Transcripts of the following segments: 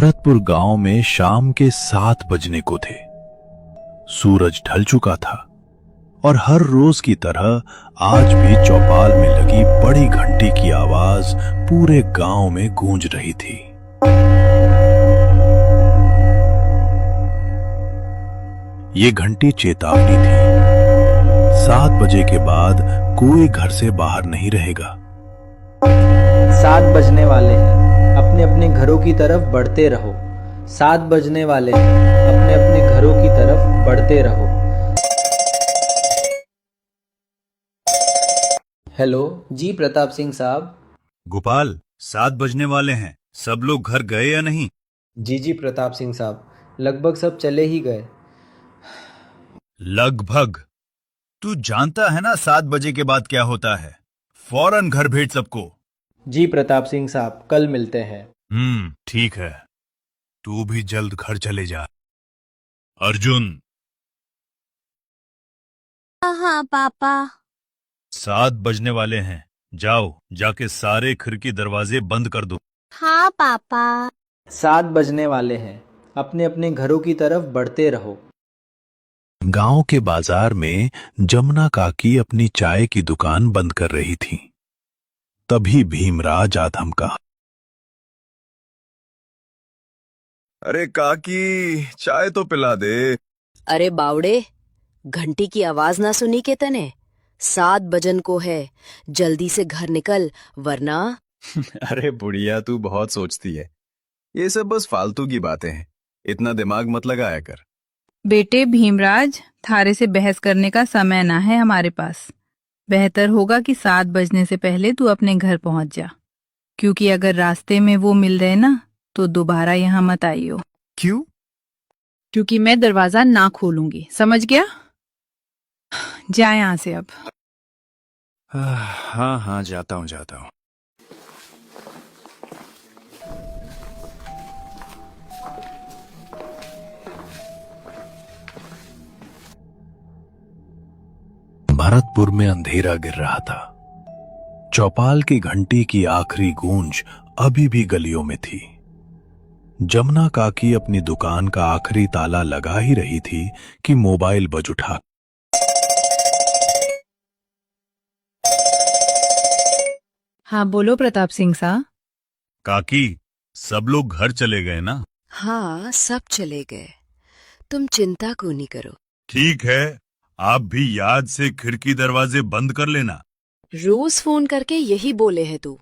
भरतपुर गांव में शाम के 7 बजने को थे। सूरज ढल चुका था और हर रोज की तरह आज भी चौपाल में लगी बड़ी घंटी की आवाज पूरे गांव में गूंज रही थी। ये घंटी चेतावनी थी। 7 बजे के बाद कोई घर से बाहर नहीं रहेगा। 7 बजने वाले हैं, अपने अपने घरों की तरफ बढ़ते रहो। 7 बजने वाले हैं, अपने अपने घरों की तरफ बढ़ते रहो। हेलो जी प्रताप सिंह साहब। गोपाल, 7 बजने वाले हैं, सब लोग घर गए या नहीं? जी प्रताप सिंह साहब, लगभग सब चले ही गए। लगभग? तू जानता है ना 7 बजे के बाद क्या होता है। फौरन घर भेज सबको। जी प्रताप सिंह साहब, कल मिलते हैं। ठीक है। तू भी जल्द घर चले जा। अर्जुन। हाँ पापा। 7 बजने वाले हैं, जाओ जाके सारे खिड़की दरवाजे बंद कर दो। हाँ पापा। 7 बजने वाले हैं, अपने अपने घरों की तरफ बढ़ते रहो। गांव के बाजार में जमुना काकी अपनी चाय की दुकान बंद कर रही थी। तभी भीमराज आ धमका। अरे काकी, चाय तो पिला दे। अरे बावड़े, घंटी की आवाज ना सुनी के तने? 7 बजन को है, जल्दी से घर निकल वरना। अरे बुढ़िया, तू बहुत सोचती है। ये सब बस फालतू की बातें हैं, इतना दिमाग मत लगाया कर। बेटे भीमराज, थारे से बहस करने का समय ना है हमारे पास। बेहतर होगा कि 7 बजने से पहले तू अपने घर पहुंच जा, क्योंकि अगर रास्ते में वो मिल रहे ना तो दोबारा यहाँ मत आइयो। क्यों? क्योंकि मैं दरवाजा ना खोलूंगी, समझ गया? जा यहाँ से अब। हाँ, जाता हूँ। भरतपुर में अंधेरा गिर रहा था। चौपाल की घंटी की आखिरी गूंज अभी भी गलियों में थी। जमुना काकी अपनी दुकान का आखिरी ताला लगा ही रही थी कि मोबाइल बज उठा। हाँ बोलो प्रताप सिंह साहब। काकी, सब लोग घर चले गए ना? हाँ, सब चले गए, तुम चिंता को नहीं करो। ठीक है, आप भी याद से खिड़की दरवाजे बंद कर लेना। रोज फोन करके यही बोले है तू।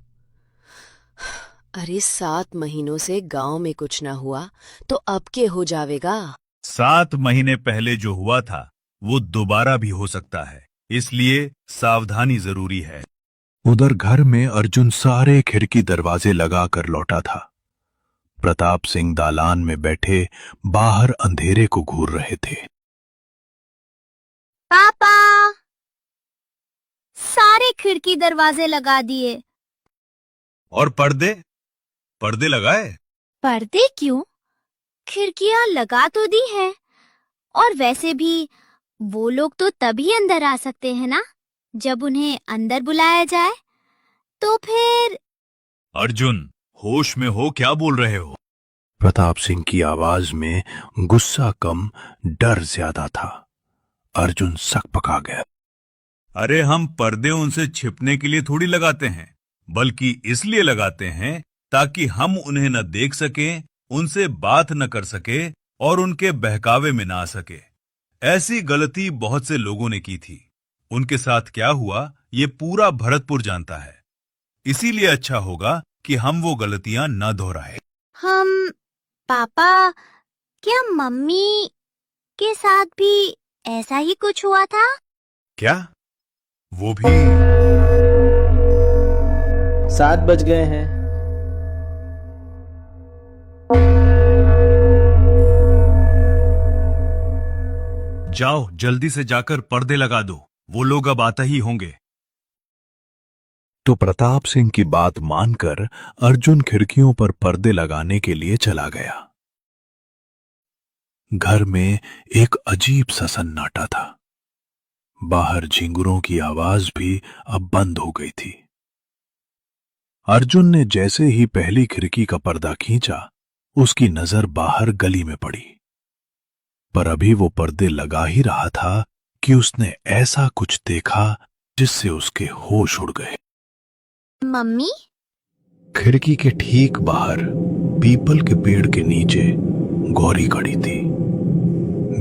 अरे 7 महीनों से गांव में कुछ ना हुआ तो अब के हो जावेगा। 7 महीने पहले जो हुआ था वो दोबारा भी हो सकता है, इसलिए सावधानी जरूरी है। उधर घर में अर्जुन सारे खिड़की दरवाजे लगाकर लौटा था। प्रताप सिंह दालान में बैठे बाहर अंधेरे को घूर रहे थे। पापा, सारे खिड़की दरवाजे लगा दिए। और पर्दे लगाए? पर्दे क्यों? खिड़कियां लगा तो दी है, और वैसे भी वो लोग तो तभी अंदर आ सकते हैं ना जब उन्हें अंदर बुलाया जाए। तो फिर। अर्जुन, होश में हो? क्या बोल रहे हो? प्रताप सिंह की आवाज में गुस्सा कम, डर ज्यादा था। अर्जुन सकपका गया। अरे हम पर्दे उनसे छिपने के लिए थोड़ी लगाते हैं, बल्कि इसलिए लगाते हैं ताकि हम उन्हें न देख सकें, उनसे बात न कर सके और उनके बहकावे में ना आ सके। ऐसी गलती बहुत से लोगों ने की थी। उनके साथ क्या हुआ ये पूरा भरतपुर जानता है। इसीलिए अच्छा होगा कि हम वो गलतियां न दोहराएं। पापा, क्या मम्मी के साथ भी ऐसा ही कुछ हुआ था? क्या? वो भी? 7 बज गए हैं। जाओ जल्दी से जाकर पर्दे लगा दो, वो लोग अब आते ही होंगे। तो प्रताप सिंह की बात मानकर अर्जुन खिड़कियों पर पर्दे लगाने के लिए चला गया। घर में एक अजीब सा सन्नाटा था। बाहर झिंगुरों की आवाज भी अब बंद हो गई थी। अर्जुन ने जैसे ही पहली खिड़की का पर्दा खींचा, उसकी नजर बाहर गली में पड़ी। पर अभी वो पर्दे लगा ही रहा था कि उसने ऐसा कुछ देखा जिससे उसके होश उड़ गए। मम्मी, खिड़की के ठीक बाहर पीपल के पेड़ के नीचे गौरी खड़ी थी,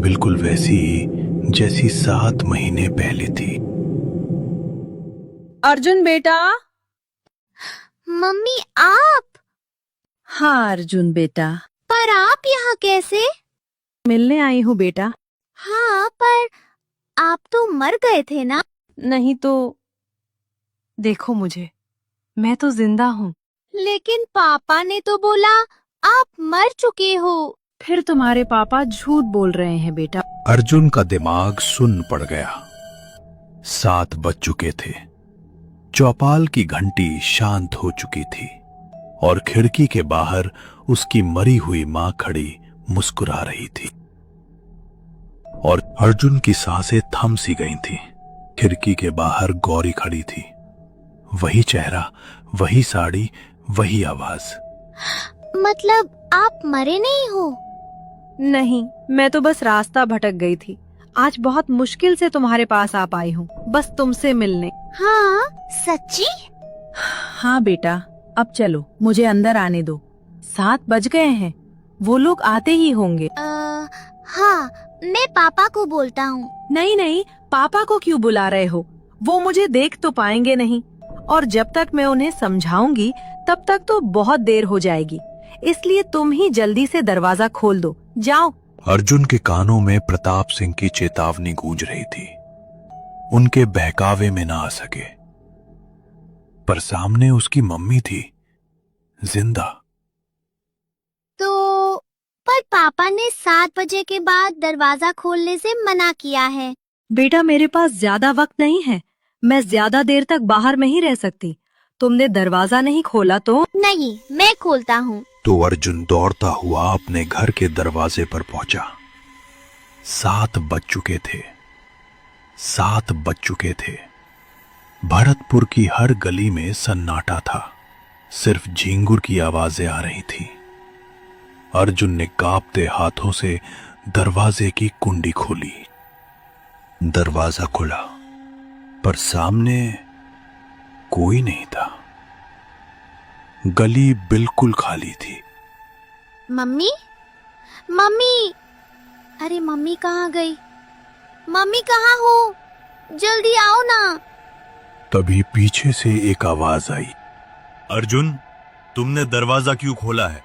बिल्कुल वैसी ही जैसी 7 महीने पहले थी। अर्जुन बेटा। मम्मी आप? हाँ अर्जुन बेटा, पर आप यहाँ कैसे? मिलने आई हूँ बेटा। हाँ, पर आप तो मर गए थे ना? नहीं तो देखो मुझे, मैं तो जिंदा हूँ। लेकिन पापा ने तो बोला आप मर चुके हो। फिर तुम्हारे पापा झूठ बोल रहे हैं बेटा। अर्जुन का दिमाग सुन्न पड़ गया। 7 बज चुके थे। चौपाल की घंटी शांत हो चुकी थी और खिड़की के बाहर उसकी मरी हुई मां खड़ी मुस्कुरा रही थी। और अर्जुन की सांसें थम सी गई थीं। खिड़की के बाहर गौरी खड़ी थी, वही चेहरा, वही साड़ी, वही आवाज। मतलब आप मरे नहीं हो? नहीं, मैं तो बस रास्ता भटक गई थी। आज बहुत मुश्किल से तुम्हारे पास आ पाई हूँ, बस तुमसे मिलने। हाँ, सच्ची? हाँ बेटा, अब चलो, मुझे अंदर आने दो। 7 बज गए हैं, वो लोग आते ही होंगे। हाँ, मैं पापा को बोलता हूँ। नहीं नहीं, पापा को क्यों बुला रहे हो? वो मुझे देख तो पाएंगे नहीं, और जब तक मैं उन्हें समझाऊंगी तब तक तो बहुत देर हो जाएगी। इसलिए तुम ही जल्दी से दरवाजा खोल दो, जाओ। अर्जुन के कानों में प्रताप सिंह की चेतावनी गूंज रही थी। उनके बहकावे में ना आ सके, पर सामने उसकी मम्मी थी, जिंदा। तो पर पापा ने 7 बजे के बाद दरवाजा खोलने से मना किया है। बेटा, मेरे पास ज्यादा वक्त नहीं है, मैं ज्यादा देर तक बाहर नहीं रह सकती। तुमने दरवाजा नहीं खोला तो? नहीं, मैं खोलता हूँ। तो अर्जुन दौड़ता हुआ अपने घर के दरवाजे पर पहुंचा। 7 बज चुके थे। 7 बज चुके थे। भरतपुर की हर गली में सन्नाटा था, सिर्फ झींगुर की आवाजें आ रही थी। अर्जुन ने कांपते हाथों से दरवाजे की कुंडी खोली। दरवाजा खुला, पर सामने कोई नहीं था। गली बिल्कुल खाली थी। मम्मी, मम्मी, अरे मम्मी कहाँ गई? मम्मी कहाँ हो? जल्दी आओ ना। तभी पीछे से एक आवाज आई। अर्जुन, तुमने दरवाजा क्यों खोला है?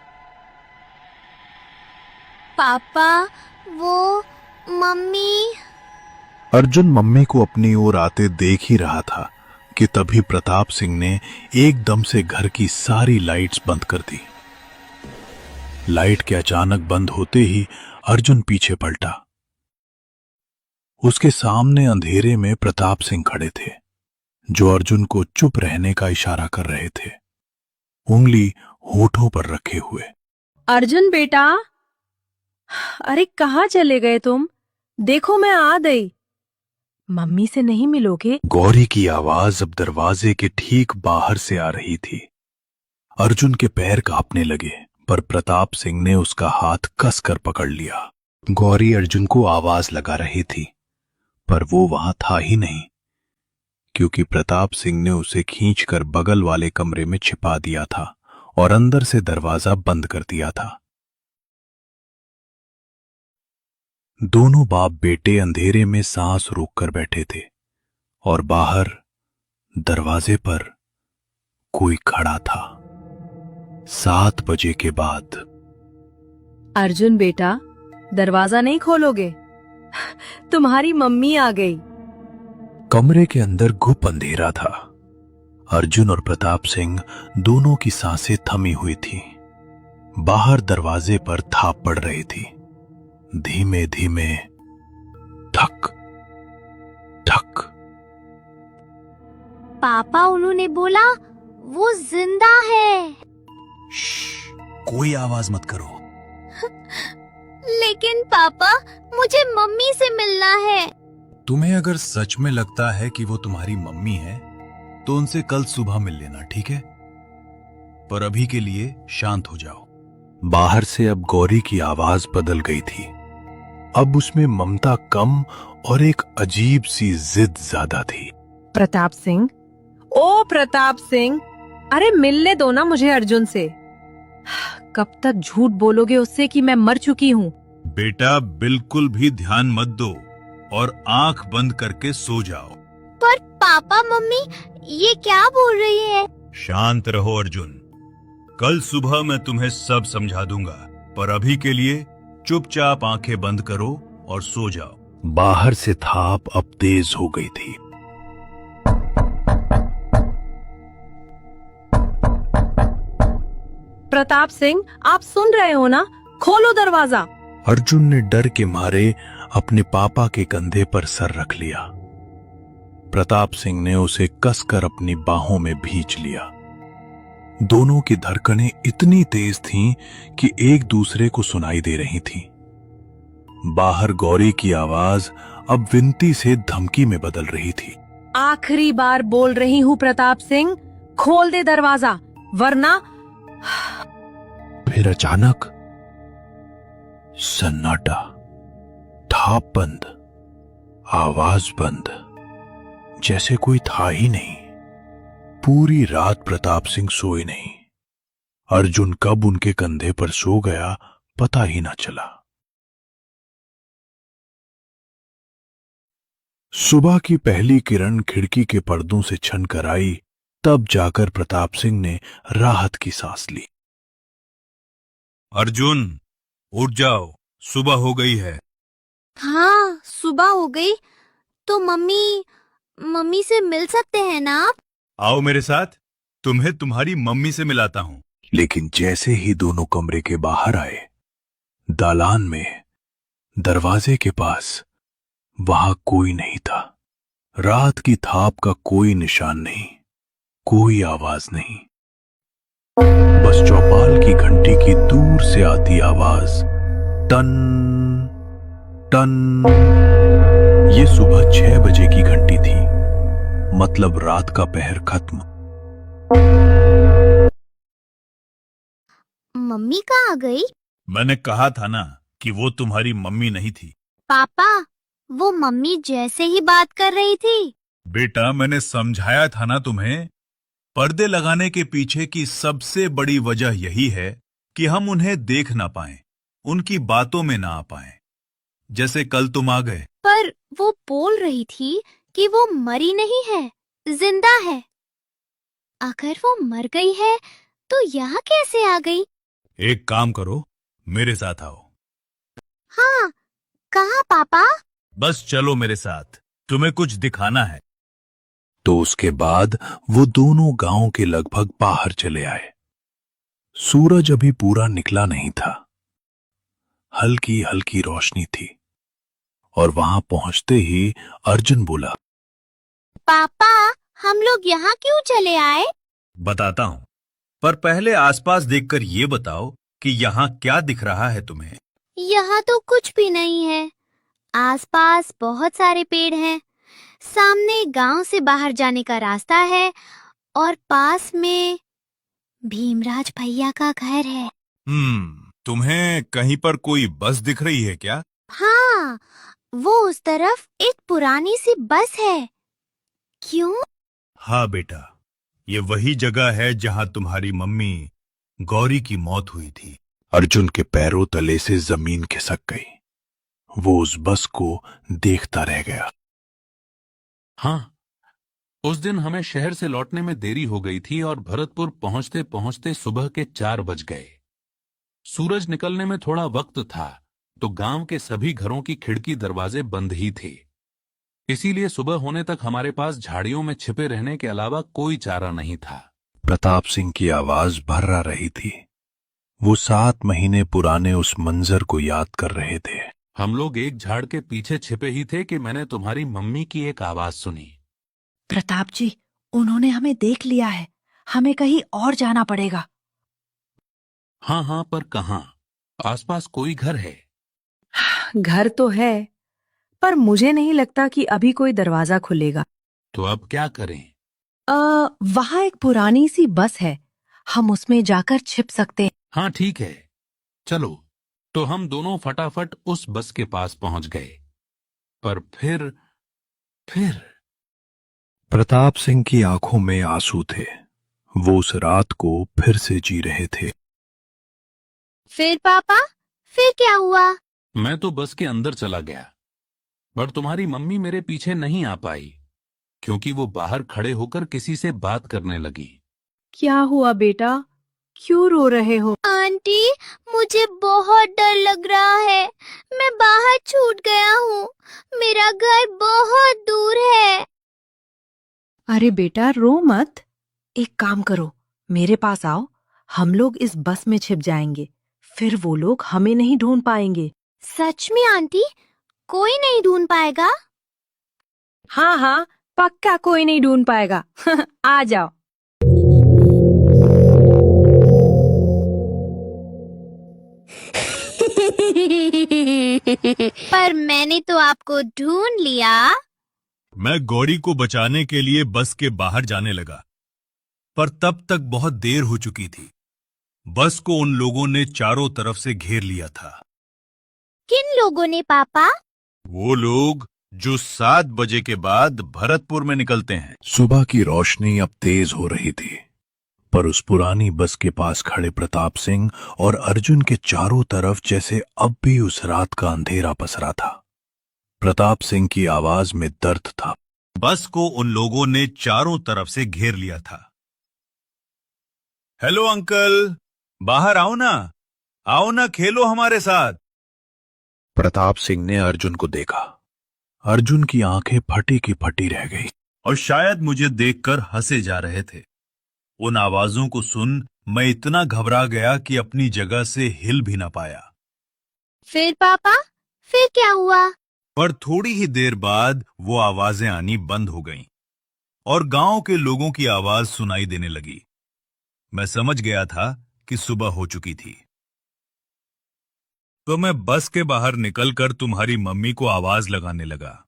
पापा, वो मम्मी। अर्जुन मम्मी को अपनी ओर आते देख ही रहा था कि तभी प्रताप सिंह ने एकदम से घर की सारी लाइट्स बंद कर दी। लाइट के अचानक बंद होते ही अर्जुन पीछे पलटा। उसके सामने अंधेरे में प्रताप सिंह खड़े थे, जो अर्जुन को चुप रहने का इशारा कर रहे थे, उंगली होठों पर रखे हुए। अर्जुन बेटा, अरे कहाँ चले गए तुम? देखो मैं आ गई। मम्मी से नहीं मिलोगे? गौरी की आवाज अब दरवाजे के ठीक बाहर से आ रही थी। अर्जुन के पैर कांपने लगे, पर प्रताप सिंह ने उसका हाथ कसकर पकड़ लिया। गौरी अर्जुन को आवाज लगा रही थी, पर वो वहां था ही नहीं, क्योंकि प्रताप सिंह ने उसे खींचकर बगल वाले कमरे में छिपा दिया था और अंदर से दरवाजा बंद कर दिया था। दोनों बाप बेटे अंधेरे में सांस रोककर बैठे थे और बाहर दरवाजे पर कोई खड़ा था। 7 बजे के बाद। अर्जुन बेटा, दरवाजा नहीं खोलोगे? तुम्हारी मम्मी आ गई। कमरे के अंदर घुप अंधेरा था। अर्जुन और प्रताप सिंह दोनों की सांसें थमी हुई थीं। बाहर दरवाजे पर थाप पड़ रही थी। धीमे धीमे ठक ठक। पापा, उन्होंने बोला वो जिंदा है। कोई आवाज मत करो। लेकिन पापा, मुझे मम्मी से मिलना है। तुम्हें अगर सच में लगता है कि वो तुम्हारी मम्मी है, तो उनसे कल सुबह मिल लेना, ठीक है? पर अभी के लिए शांत हो जाओ। बाहर से अब गौरी की आवाज बदल गई थी। अब उसमें ममता कम और एक अजीब सी जिद ज्यादा थी। प्रताप सिंह, ओ प्रताप सिंह, अरे मिलने दो ना मुझे अर्जुन से। कब तक झूठ बोलोगे उससे कि मैं मर चुकी हूँ? बेटा बिल्कुल भी ध्यान मत दो और आंख बंद करके सो जाओ। पर पापा मम्मी ये क्या बोल रही है? शांत रहो अर्जुन, कल सुबह मैं तुम्हें सब समझा दूंगा, पर अभी के लिए चुपचाप आंखें बंद करो और सो जाओ। बाहर से थाप अब तेज हो गई थी। प्रताप सिंह, आप सुन रहे हो ना? खोलो दरवाजा। अर्जुन ने डर के मारे अपने पापा के कंधे पर सर रख लिया। प्रताप सिंह ने उसे कसकर अपनी बाहों में भींच लिया। दोनों की धड़कनें इतनी तेज थीं कि एक दूसरे को सुनाई दे रही थीं। बाहर गौरी की आवाज अब विनती से धमकी में बदल रही थी। आखिरी बार बोल रही हूँ प्रताप सिंह, खोल दे दरवाजा, वरना। फिर अचानक सन्नाटा, थाप बंद, आवाज बंद, जैसे कोई था ही नहीं। पूरी रात प्रताप सिंह सोए नहीं। अर्जुन कब उनके कंधे पर सो गया पता ही ना चला। सुबह की पहली किरण खिड़की के पर्दों से छन कर आई, तब जाकर प्रताप सिंह ने राहत की सांस ली। अर्जुन उठ जाओ, सुबह हो गई है। हाँ, सुबह हो गई तो मम्मी से मिल सकते हैं ना आप? आओ मेरे साथ, तुम्हें तुम्हारी मम्मी से मिलाता हूँ। लेकिन जैसे ही दोनों कमरे के बाहर आए, दालान में दरवाजे के पास वहां कोई नहीं था। रात की थाप का कोई निशान नहीं, कोई आवाज नहीं। बस चौपाल की घंटी की दूर से आती आवाज, टन टन। ये सुबह 6 बजे की घंटी थी, मतलब रात का पहर खत्म। मम्मी कहाँ गई? मैंने कहा था ना कि वो तुम्हारी मम्मी नहीं थी। पापा, वो मम्मी जैसे ही बात कर रही थी। बेटा मैंने समझाया था ना तुम्हें, पर्दे लगाने के पीछे की सबसे बड़ी वजह यही है कि हम उन्हें देख ना पाएं, उनकी बातों में ना आ पाएं। जैसे कल तुम आ गए। पर वो बोल रही थी कि वो मरी नहीं है, जिंदा है। अगर वो मर गई है तो यहाँ कैसे आ गई? एक काम करो, मेरे साथ आओ। हाँ, कहाँ पापा? बस चलो मेरे साथ, तुम्हें कुछ दिखाना है। तो उसके बाद वो दोनों गांव के लगभग बाहर चले आए। सूरज अभी पूरा निकला नहीं था, हल्की हल्की रोशनी थी। और वहां पहुंचते ही अर्जुन बोला, पापा, हम लोग यहाँ क्यों चले आए? बताता हूँ, पर पहले आसपास देखकर ये बताओ कि यहाँ क्या दिख रहा है तुम्हें। यहाँ तो कुछ भी नहीं है। आसपास बहुत सारे पेड़ हैं, सामने गांव से बाहर जाने का रास्ता है और पास में भीमराज भैया का घर है। तुम्हें कहीं पर कोई बस दिख रही है क्या? हाँ, वो उस तरफ एक पुरानी सी बस है। क्यों? हाँ बेटा, ये वही जगह है जहाँ तुम्हारी मम्मी गौरी की मौत हुई थी। अर्जुन के पैरों तले से जमीन खिसक गई। वो उस बस को देखता रह गया। हाँ, उस दिन हमें शहर से लौटने में देरी हो गई थी और भरतपुर पहुंचते पहुंचते सुबह के 4 बज गए। सूरज निकलने में थोड़ा वक्त था तो गांव के सभी घरों की खिड़की दरवाजे बंद ही थे। इसीलिए सुबह होने तक हमारे पास झाड़ियों में छिपे रहने के अलावा कोई चारा नहीं था। प्रताप सिंह की आवाज भर्रा रही थी। वो 7 महीने पुराने उस मंजर को याद कर रहे थे। हम लोग एक झाड़ के पीछे छिपे ही थे कि मैंने तुम्हारी मम्मी की एक आवाज सुनी। प्रताप जी, उन्होंने हमें देख लिया है, हमें कहीं और जाना पड़ेगा। हाँ हाँ, पर कहाँ? आसपास कोई घर है? घर तो है, पर मुझे नहीं लगता कि अभी कोई दरवाजा खुलेगा। तो अब क्या करें? वहाँ एक पुरानी सी बस है, हम उसमें जाकर छिप सकते हैं। हाँ ठीक है, चलो। तो हम दोनों फटाफट उस बस के पास पहुंच गए। पर फिर प्रताप सिंह की आंखों में आंसू थे। वो उस रात को फिर से जी रहे थे। फिर पापा, फिर क्या हुआ? मैं तो बस के अंदर चला गया, पर तुम्हारी मम्मी मेरे पीछे नहीं आ पाई, क्योंकि वो बाहर खड़े होकर किसी से बात करने लगी। क्या हुआ बेटा, क्यों रो रहे हो? आंटी, मुझे बहुत डर लग रहा है। मैं बाहर छूट गया हूँ। मेरा घर बहुत दूर है। अरे बेटा रो मत, एक काम करो, मेरे पास आओ, हम लोग इस बस में छिप जाएंगे, फिर वो लोग हमें नहीं ढूंढ पाएंगे। सच में आंटी, कोई नहीं ढूंढ पाएगा? हाँ हाँ, पक्का कोई नहीं ढूंढ पाएगा। आ जाओ। पर मैंने तो आपको ढूंढ लिया। मैं गौरी को बचाने के लिए बस के बाहर जाने लगा, पर तब तक बहुत देर हो चुकी थी। बस को उन लोगों ने चारों तरफ से घेर लिया था। किन लोगों ने पापा? वो लोग जो 7 बजे के बाद भरतपुर में निकलते हैं। सुबह की रोशनी अब तेज हो रही थी, पर उस पुरानी बस के पास खड़े प्रताप सिंह और अर्जुन के चारों तरफ जैसे अब भी उस रात का अंधेरा पसरा था। प्रताप सिंह की आवाज में दर्द था। बस को उन लोगों ने चारों तरफ से घेर लिया था। हेलो अंकल, बाहर आओ ना, खेलो हमारे साथ। प्रताप सिंह ने अर्जुन को देखा। अर्जुन की आंखें फटी की फटी रह गई। और शायद मुझे देखकर हंसे जा रहे थे। उन आवाजों को सुन मैं इतना घबरा गया कि अपनी जगह से हिल भी ना पाया। फिर पापा, फिर क्या हुआ? पर थोड़ी ही देर बाद वो आवाजें आनी बंद हो गईं और गांव के लोगों की आवाज सुनाई देने लगी। मैं समझ गया था कि सुबह हो चुकी थी। तो मैं बस के बाहर निकलकर तुम्हारी मम्मी को आवाज लगाने लगा,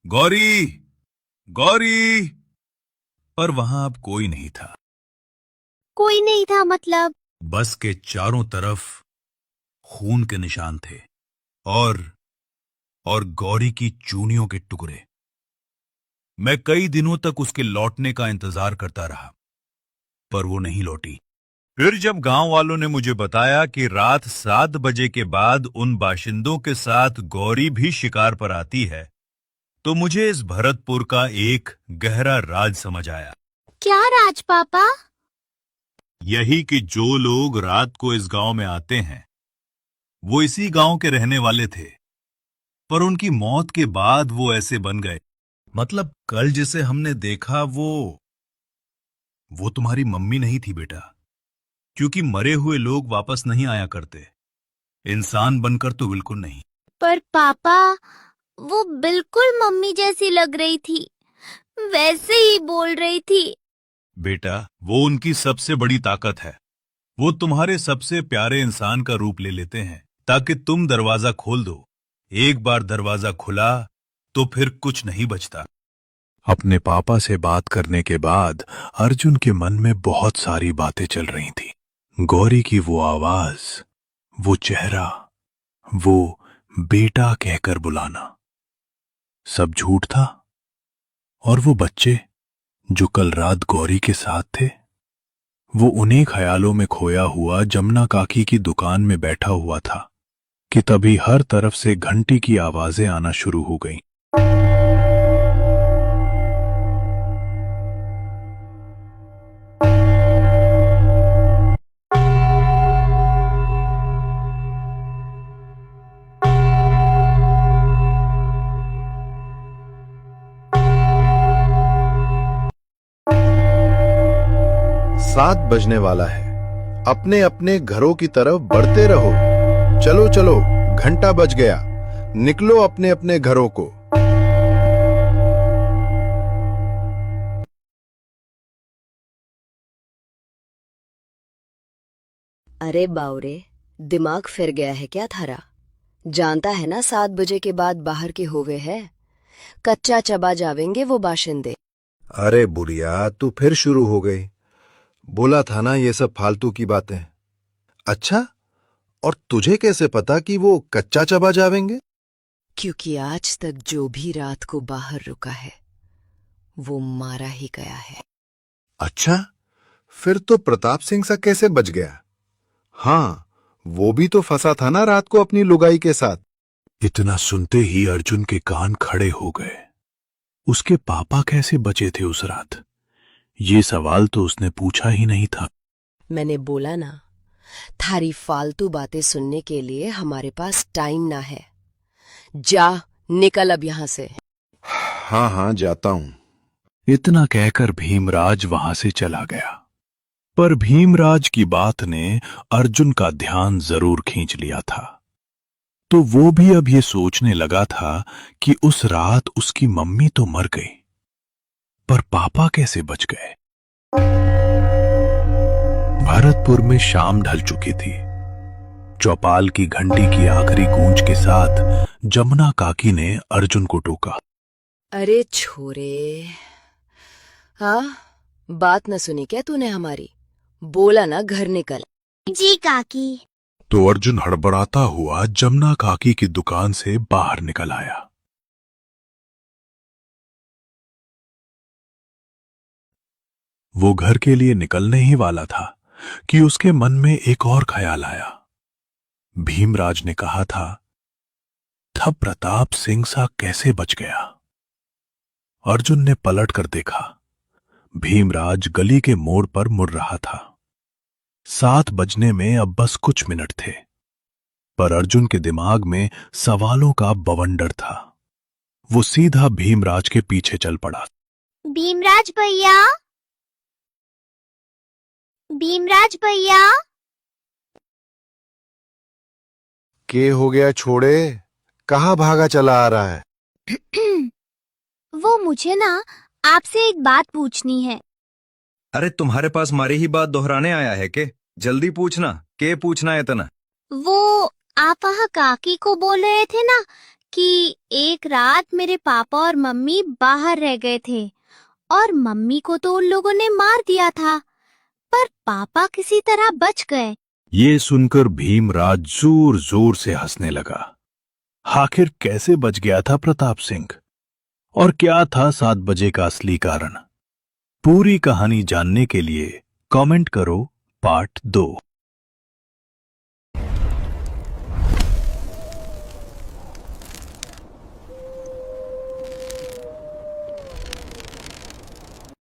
गौरी, गौरी। पर वहां अब कोई नहीं था। कोई नहीं था मतलब? बस के चारों तरफ खून के निशान थे और गौरी की चूड़ियों के टुकड़े। मैं कई दिनों तक उसके लौटने का इंतजार करता रहा, पर वो नहीं लौटी। फिर जब गांव वालों ने मुझे बताया कि रात 7 बजे के बाद उन बाशिंदों के साथ गौरी भी शिकार पर आती है, तो मुझे इस भरतपुर का एक गहरा राज समझ आया। क्या राज पापा? यही कि जो लोग रात को इस गांव में आते हैं, वो इसी गांव के रहने वाले थे, पर उनकी मौत के बाद वो ऐसे बन गए। मतलब कल जिसे हमने देखा वो तुम्हारी मम्मी नहीं थी बेटा, क्योंकि मरे हुए लोग वापस नहीं आया करते, इंसान बनकर तो बिल्कुल नहीं। पर पापा, वो बिल्कुल मम्मी जैसी लग रही थी, वैसे ही बोल रही थी। बेटा, वो उनकी सबसे बड़ी ताकत है। वो तुम्हारे सबसे प्यारे इंसान का रूप ले लेते हैं ताकि तुम दरवाजा खोल दो। एक बार दरवाजा खुला तो फिर कुछ नहीं बचता। अपने पापा से बात करने के बाद अर्जुन के मन में बहुत सारी बातें चल रही थी। गौरी की वो आवाज, वो चेहरा, वो बेटा कहकर बुलाना, सब झूठ था। और वो बच्चे जो कल रात गौरी के साथ थे, वो उन्हीं ख्यालों में खोया हुआ जमुना काकी की दुकान में बैठा हुआ था कि तभी हर तरफ से घंटी की आवाजें आना शुरू हो गईं। सात बजने वाला है। अपने अपने घरों की तरफ बढ़ते रहो। चलो चलो, घंटा बज गया। निकलो अपने अपने घरों को। अरे बावरे, दिमाग फिर गया है क्या थारा? जानता है ना 7 बजे के बाद बाहर के होवे है, कच्चा चबा जावेंगे वो बाशिंदे। अरे बुढ़िया, तू फिर शुरू हो गई। बोला था ना ये सब फालतू की बातें। अच्छा, और तुझे कैसे पता कि वो कच्चा चबा जावेंगे? क्योंकि आज तक जो भी रात को बाहर रुका है वो मारा ही गया है। अच्छा, फिर तो प्रताप सिंह सा कैसे बच गया? हाँ, वो भी तो फंसा था ना रात को अपनी लुगाई के साथ। इतना सुनते ही अर्जुन के कान खड़े हो गए। उसके पापा कैसे बचे थे उस रात? ये सवाल तो उसने पूछा ही नहीं था। मैंने बोला ना, थारी फालतू बातें सुनने के लिए हमारे पास टाइम ना है। जा, निकल अब यहां से। हाँ हाँ, जाता हूं। इतना कहकर भीमराज वहां से चला गया। पर भीमराज की बात ने अर्जुन का ध्यान जरूर खींच लिया था। तो वो भी अब ये सोचने लगा था कि उस रात उसकी मम्मी तो मर गई, पर पापा कैसे बच गए? भरतपुर में शाम ढल चुकी थी। चौपाल की घंटी की आखिरी गूंज के साथ जमुना काकी ने अर्जुन को टोका। अरे छोरे, हाँ, बात न सुनी क्या तूने हमारी? बोला ना घर निकल। जी काकी। तो अर्जुन हड़बड़ाता हुआ जमुना काकी की दुकान से बाहर निकल आया। वो घर के लिए निकलने ही वाला था कि उसके मन में एक और ख्याल आया। भीमराज ने कहा था, तब प्रताप सिंह सा कैसे बच गया? अर्जुन ने पलट कर देखा। भीमराज गली के मोड़ पर मुड़ रहा था। 7 बजने में अब बस कुछ मिनट थे, पर अर्जुन के दिमाग में सवालों का बवंडर था। वो सीधा भीमराज के पीछे चल पड़ा। भीमराज भैया, भीमराज भैया। के हो गया छोड़े? कहाँ भागा चला आ रहा है? वो मुझे ना आपसे एक बात पूछनी है। अरे तुम्हारे पास मारी ही बात दोहराने आया है के? जल्दी पूछना, के पूछना है इतना? वो आप वहाँ काकी को बोल रहे थे ना कि एक रात मेरे पापा और मम्मी बाहर रह गए थे और मम्मी को तो उन लोगों ने मार दिया था, पर पापा किसी तरह बच गए। ये सुनकर भीमराज जोर जोर से हंसने लगा। आखिर कैसे बच गया था प्रताप सिंह? और क्या था 7 बजे का असली कारण? पूरी कहानी जानने के लिए कमेंट करो पार्ट 2।